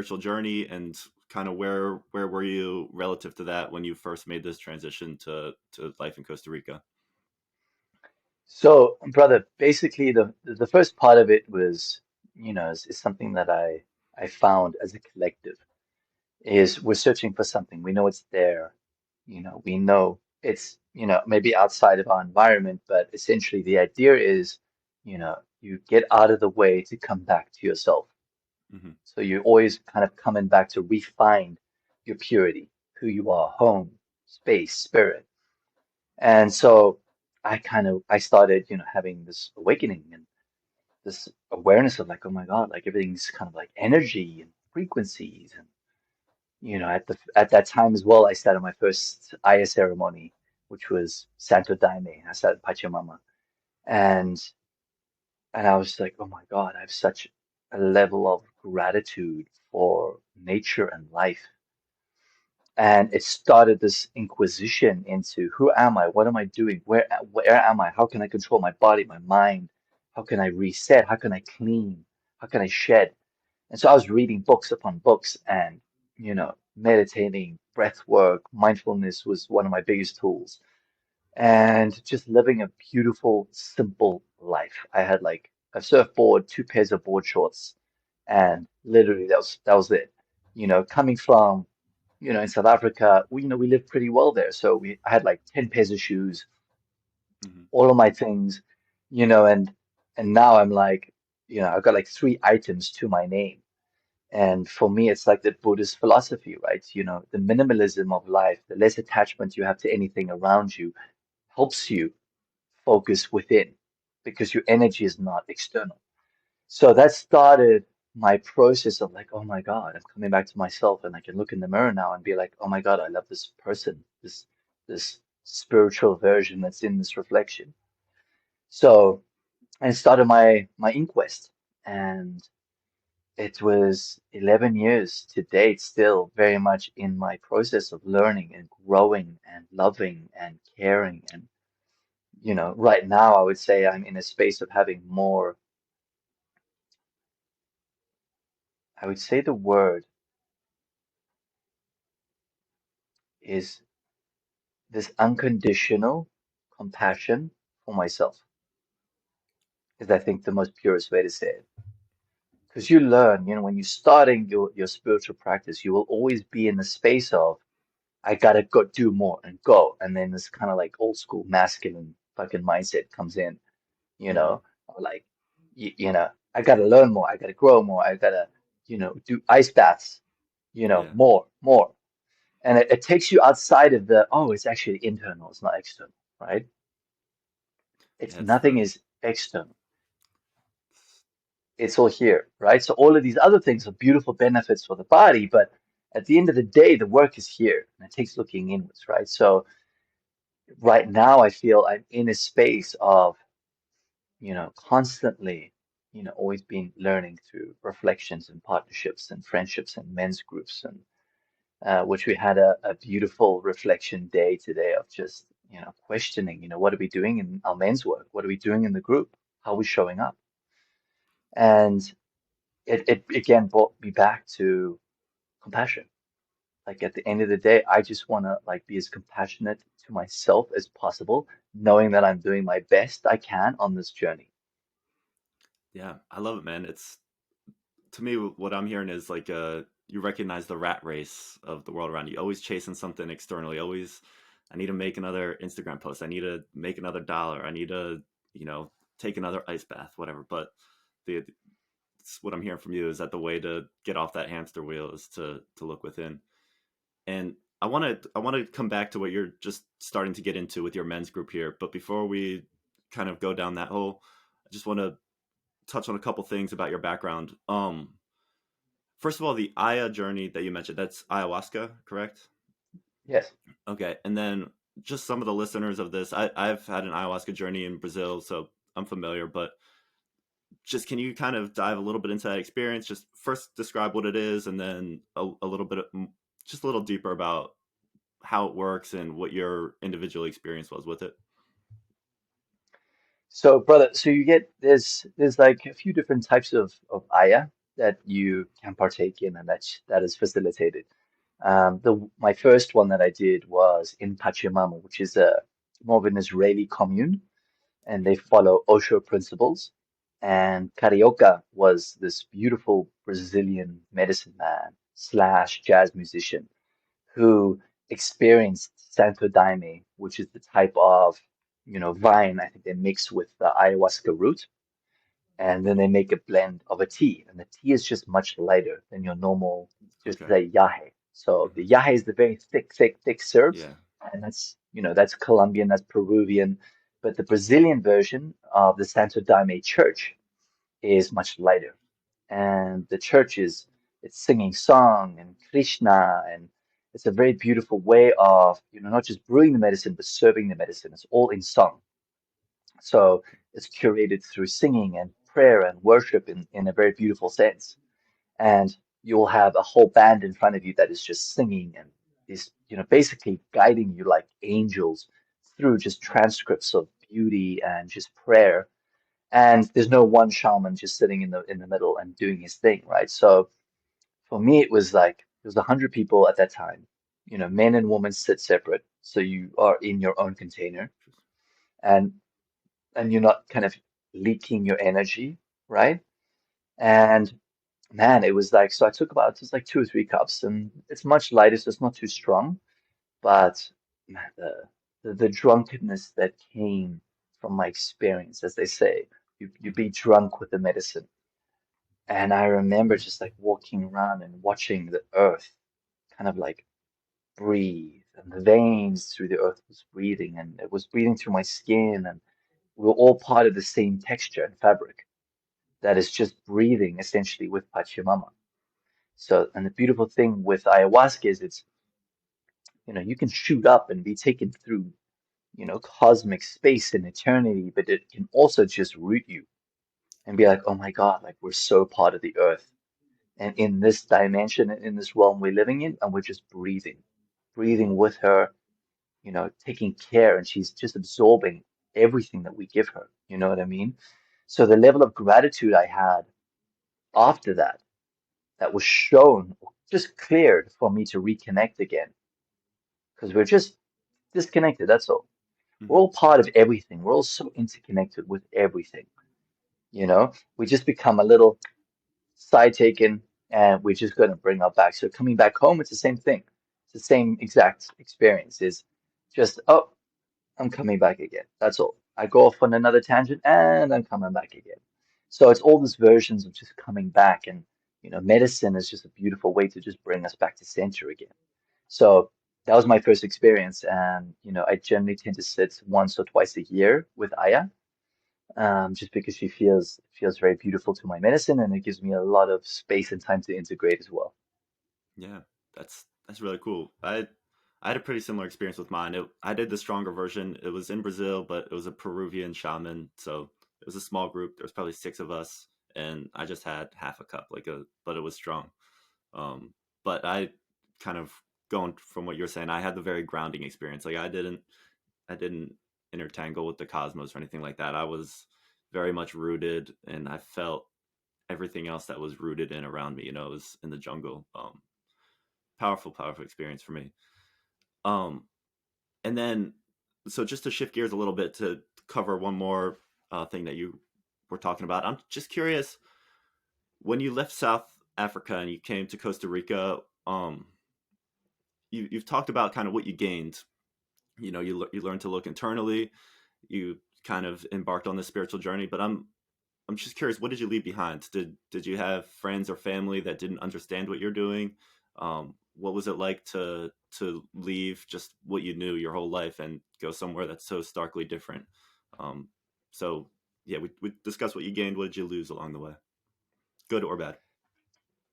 spiritual journey, and kind of where were you relative to that when you first made this transition to life in Costa Rica? So, brother, basically the first part of it was, is something that I found as a collective is we're searching for something. We know it's there. We know it's, maybe outside of our environment, but essentially the idea is, you get out of the way to come back to yourself. Hmm. So you're always kind of coming back to refine your purity, who you are, home, space, spirit. And so I started, having this awakening and this awareness of like, oh my God, like everything's kind of like energy and frequencies. And, at that time as well, I started my first Aya ceremony, which was Santo Daime. I started Pachamama. And and I was like, oh my God, I have such a level of gratitude for nature and life. And it started this inquisition into who am I? What am I doing? Where am I? How can I control my body, my mind? How can I reset? How can I clean? How can I shed? And so I was reading books upon books and, meditating, breath work, mindfulness was one of my biggest tools. And just living a beautiful, simple life. I had like a surfboard, two pairs of board shorts, and literally that was it. Coming from in South Africa, we lived pretty well there. So I had like 10 pairs of shoes, Hmm. all of my things, and now I'm like, I've got like three items to my name. And for me, it's like the Buddhist philosophy, right? The minimalism of life, the less attachment you have to anything around you helps you focus within because your energy is not external. So that started my process of like, oh my God, I'm coming back to myself and I can look in the mirror now and be like, oh my God, I love this person, this spiritual version that's in this reflection. So I started my inquest and it was 11 years to date, still very much in my process of learning and growing and loving and caring. And, right now I would say I'm in a space of having more, I would say the word is this unconditional compassion for myself is I think the most purest way to say it. Because you learn, when you're starting your spiritual practice, you will always be in the space of I gotta go do more and go. And then this kind of like old school masculine fucking mindset comes in, you Hmm. know, like I gotta learn more, I gotta grow more, I gotta, do ice baths, Yeah, more. And it takes you outside of oh, it's actually internal, it's not external, right? It's yeah, it's nothing the is external. It's all here, right? So all of these other things are beautiful benefits for the body, but at the end of the day, the work is here and it takes looking inwards, right? So right now I feel I'm in a space of, constantly, always been learning through reflections and partnerships and friendships and men's groups and which we had a beautiful reflection day today of just, questioning, what are we doing in our men's work? What are we doing in the group? How are we showing up? And it again brought me back to compassion. Like at the end of the day, I just want to like be as compassionate to myself as possible, knowing that I'm doing my best I can on this journey. yeah. I love it, man. It's to me what I'm hearing is like you recognize the rat race of the world around you. Always chasing something externally. Always, I need to make another Instagram post. I need to make another dollar. I need to you know take another ice bath, whatever. But the what I'm hearing from you is that the way to get off that hamster wheel is to look within. And I want to come back to what you're just starting to get into with your men's group here. But before we kind of go down that hole, I just want to touch on a couple things about your background. First of all, the Aya journey that you mentioned, that's ayahuasca, correct? Yes. Okay. And then just some of the listeners of this, I've had an ayahuasca journey in Brazil, so I'm familiar, but just can you kind of dive a little bit into that experience? Just first describe what it is, and then a little bit, just a little deeper about how it works and what your individual experience was with it. So, brother, so you get there's like a few different types of Aya. that you can partake in and that is facilitated. My first one that I did was in Pachamama, which is a more of an Israeli commune, and they follow Osho principles. And Carioca was this beautiful Brazilian medicine man slash jazz musician who experienced Santo Daime, which is the type of, vine I think they mix with the ayahuasca root, and then they make a blend of a tea, and the tea is just much lighter than your normal, just Okay. the yahe. So Hmm. the yahe is the very thick, thick, thick syrups, Yeah. and that's Colombian, that's Peruvian, but the Brazilian version of the Santo Daime church is much lighter, and the church is it's singing song and Krishna, and it's a very beautiful way of, not just brewing the medicine but serving the medicine. It's all in song. So it's curated through singing and prayer and worship in a very beautiful sense. And you'll have a whole band in front of you that is just singing and is, basically guiding you like angels through just transcripts of beauty and just prayer. And there's no one shaman just sitting in the middle and doing his thing, right? So for me, it was like there was 100 people at that time. Men and women sit separate, so you are in your own container, and you're not kind of leaking your energy, right? And man, it was like, so I took about just like 2 or 3 cups, and it's much lighter, so it's not too strong. But man, the drunkenness that came from my experience, as they say, you Hmm. be drunk with the medicine. And I remember just like walking around and watching the earth kind of like breathe, and the veins through the earth was breathing, and it was breathing through my skin, and we were all part of the same texture and fabric that is just breathing essentially with Pachamama. So, and the beautiful thing with ayahuasca is it's, you can shoot up and be taken through, cosmic space and eternity, but it can also just root you and be Okay. like, oh my God, like we're so part of the earth. And in this dimension, in this realm we're living in, and we're just breathing with her, taking care, and she's just absorbing everything that we give her. You know what I mean? So the level of gratitude I had after that was shown, just cleared for me to reconnect again, because we're just disconnected. That's all. We're Hmm. all part of everything. We're all so interconnected with everything. We just become a little side taken, and we're just going to bring our back. So coming back home, it's the same thing. It's the same exact experience. Is just, oh, I'm coming back again. That's all. I go off on another tangent and I'm coming back again. So it's all these versions of just coming back, and medicine is just a beautiful way to just bring us back to center again. So that was my first experience, and I generally tend to sit once or twice a year with Aya, just because she feels very beautiful to my medicine, and it gives me a lot of space and time to integrate as well. Yeah, that's really cool. I had a pretty similar experience with mine. I did the stronger version. It was in Brazil, but it was a Peruvian shaman, so it was a small group. There was probably six of us, and I just had half a cup, but it was strong. Um, but I kind of going from what you're saying, I had the very grounding experience. Like I didn't intertangle with the cosmos or anything like that. I was very much rooted, and I felt everything else that was rooted in around me. It was in the jungle. Powerful experience for me. Um, and then, so just to shift gears a little bit to cover one more thing that you were talking about, I'm just curious when you left South Africa and you came to Costa Rica. You've talked about kind of what you gained. You learned to look internally. You kind of embarked on this spiritual journey, but I'm just curious, what did you leave behind? Did you have friends or family that didn't understand what you're doing? What was it like to leave just what you knew your whole life and go somewhere that's so starkly different? Um, so yeah, we discussed what you gained. What did you lose along the way, good or bad?